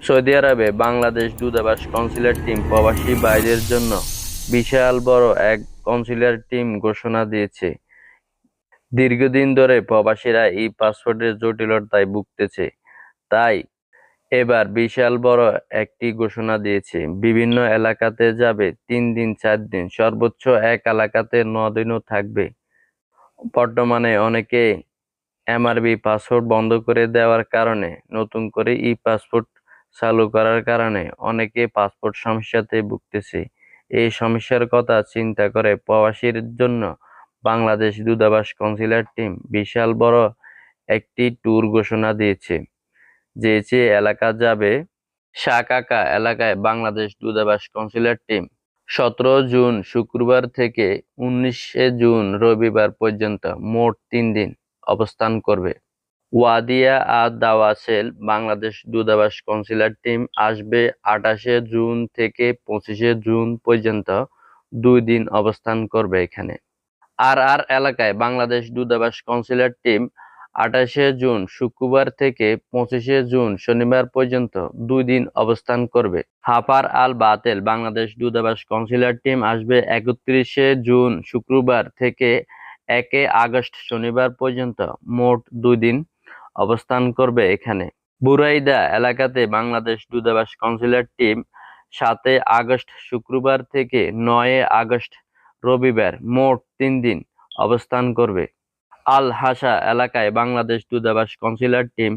Saudi আরবে বাংলাদেশ দূতাবাস consular team প্রবাসী ভাইদের জন্য বিশাল বড় এক কনসুলার টিম ঘোষণা দিয়েছে। দীর্ঘদিন ধরে প্রবাসীরা এই পাসপোর্টের জটিলতায় ভুগতেছে, তাই এবার বিশাল বড় একটি ঘোষণা দিয়েছে। বিভিন্ন এলাকাতে যাবে 3 দিন 4 দিন, সর্বোচ্চ এক এলাকাতে 9 দিনও থাকবে। বর্তমানে অনেকে এমআরবি পাসপোর্ট বন্ধ করে দেওয়ার কারণে নতুন করে ই পাসপোর্ট চালু করার কারণে অনেকে পাসপোর্ট সমস্যাতে ভুগতেছে। এই সমস্যার কথা চিন্তা করে প্রবাসীর জন্য বাংলাদেশ দূতাবাস কনসুলার টিম বিশাল বড় একটি ট্যুর ঘোষণা দিয়েছে। যে এলাকা যাবে, শাকাকা এলাকায় বাংলাদেশ দূতাবাস কনসুলার টিম 17 জুন শুক্রবার থেকে 19 জুন রবিবার পর্যন্ত মোট 3 দিন অবস্থান করবে। ওয়াদিয়া আর দাওয়াসেল বাংলাদেশ দূতাবাস কনসুলার টিম আসবে 28 জুন থেকে 25 জুন পর্যন্ত 2 দিন অবস্থান করবে এখানে। আর এলাকায় বাংলাদেশ দূতাবাস কনসুলার টিম 28 জুন শুক্রবার থেকে 25 জুন শনিবার পর্যন্ত 2 দিন অবস্থান করবে। হাফার আল বাতেল বাংলাদেশ দূতাবাস কনসুলার টিম আসবে 31 জুন শুক্রবার থেকে 1 আগস্ট শনিবার পর্যন্ত মোট 2 দিন অবস্থান করবে এখানে। বুরাইদা এলাকাতে বাংলাদেশ দূতাবাস কনসুলার টিম 7 আগস্ট শুক্রবার থেকে 9 আগস্ট রবিবার মোট 3 দিন অবস্থান করবে। আল হাসা এলাকায় বাংলাদেশ দূতাবাস কনসুলার টিম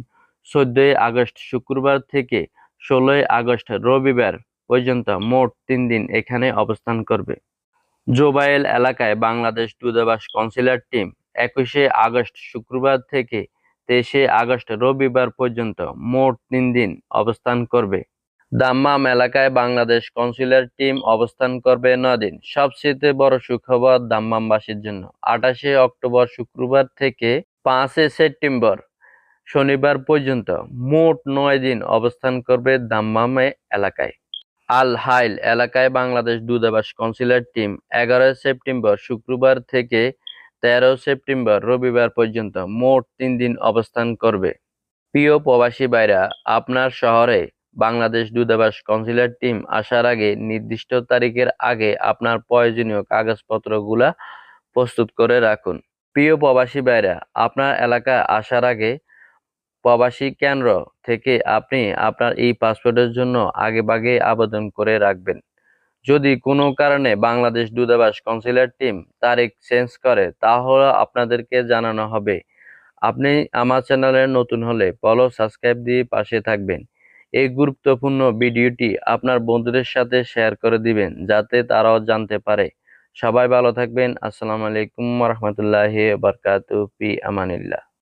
14 আগস্ট শুক্রবার থেকে 16 আগস্ট রবিবার পর্যন্ত মোট 3 দিন এখানে অবস্থান করবে। জোবাইল এলাকায় বাংলাদেশ দূতাবাস কনসুলার টিম 21 আগস্ট শুক্রবার থেকে 23 আগস্ট রবিবার পর্যন্ত মোট 3 দিন অবস্থান করবে। দাম্মাম এলাকায় বাংলাদেশ কনসুলার টিম অবস্থান করবে 9 দিন। সবচেয়ে বড় সুখবর দাম্মামবাসীর জন্য, 28 অক্টোবর শুক্রবার থেকে 5 সেপ্টেম্বর শনিবার পর্যন্ত মোট 9 দিন অবস্থান করবে দাম্মাম এলাকায়। আল হাইল এলাকায় বাংলাদেশ দূতাবাস কনসুলার টিম 11 সেপ্টেম্বর শুক্রবার থেকে 13 সেপ্টেম্বর রবিবার পর্যন্ত মোট 3 দিন অবস্থান করবে। প্রিয় প্রবাসী ভাইরা, আপনার শহরে বাংলাদেশ দূতাবাস কনসুলার টিম আসার আগে নির্দিষ্ট তারিখের আগে আপনার প্রয়োজনীয় কাগজপত্রগুলা প্রস্তুত করে রাখুন। প্রিয় প্রবাসী ভাইরা, আপনার এলাকায় আসার আগে প্রবাসী কেন্দ্র থেকে আপনি আপনার এই পাসপোর্টের জন্য আগেভাগে আবেদন করে রাখবেন। যদি কোনো কারণে বাংলাদেশ দূতাবাস কনসুলার টিম তারিখ চেঞ্জ করে, তাহলে আপনাদেরকে জানানো হবে। আপনি আমার চ্যানেলে নতুন হলে ফলো সাবস্ক্রাইব দিয়ে পাশে থাকবেন। এই গুরুত্বপূর্ণ ভিডিওটি আপনার বন্ধুদের সাথে শেয়ার করে দিবেন, যাতে তারাও জানতে পারে। সবাই ভালো থাকবেন। আসসালামু আলাইকুম ওয়া রাহমাতুল্লাহি ওয়া বারাকাতুহু। ফি আমানিল্লাহ।